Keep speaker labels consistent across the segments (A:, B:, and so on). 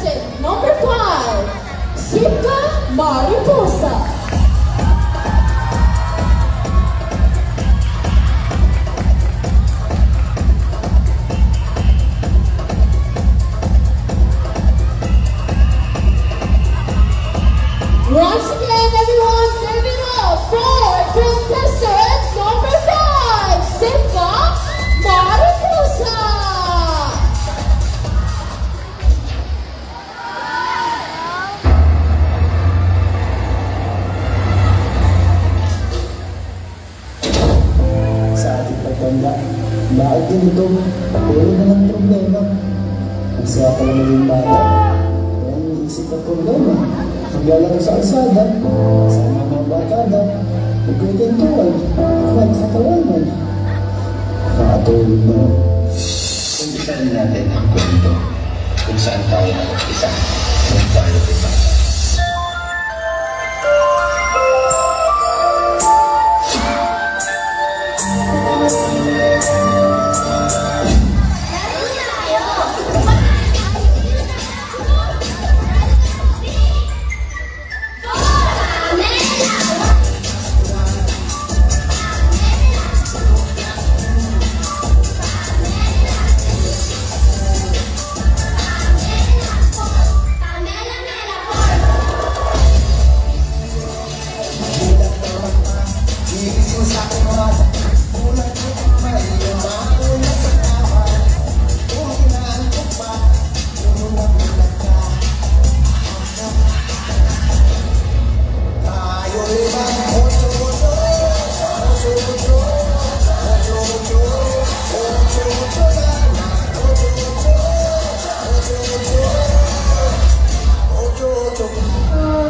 A: contestant number 5, Sipka Mariposa. Once again, everyone, give it up for contestant number 5, Sipka Mariposa.
B: Sa ating pagtanda, bakit ganito? Puro na ng problema. Ang saya pala maging bata. Kaya iniisip ang problema. Maglalaro sa kalsada, kasama mga barkada, magkwentuhan, nagtatawanan. Nakatulog na.
C: Umpisahan natin ang kwento kung saan tayo nag-umpisa nung tayo iba.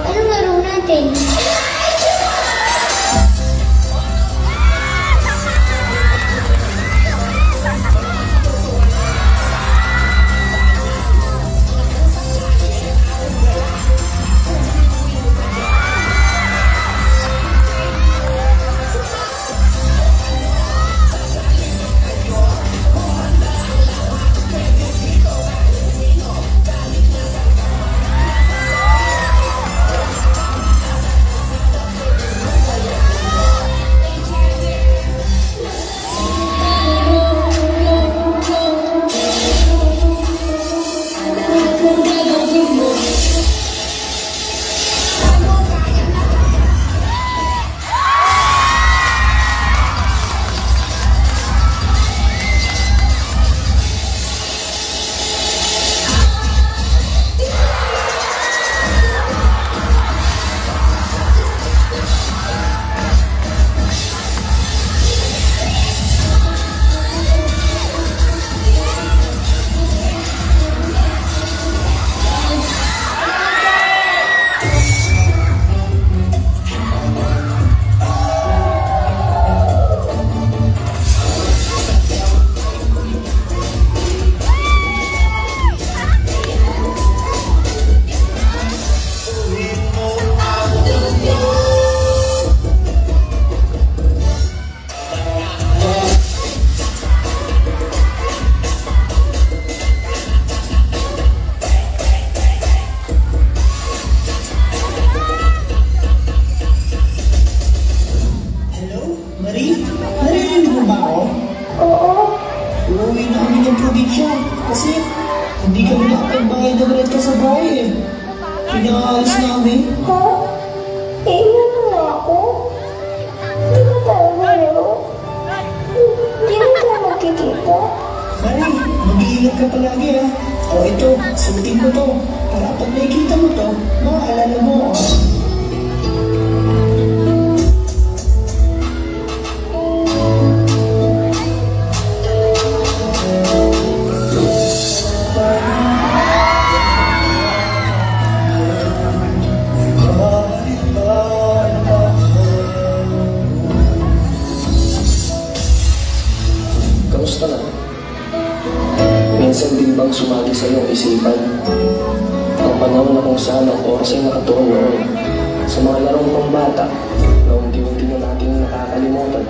D: Anong laro natin?
B: Kasi hindi kami nakapagbayad ng rent ka sa bahay eh. Pinaalis namin.
D: Ha? Iiwan mo na ako? Hindi ka talaga meron? Hindi mo tayo magkikita?
B: Mari, mag-iingat ka palagi ah. O ito, suotin mo to. Para pag nakikita mo to, maaalala mo ah.
E: Kamusta na? Minsan din bang sumagi sa iyong isipan ang panahon na kung saan ang oras ay nakatuon noon sa mga larong pambata na unti-unti na natin nakakalimutan?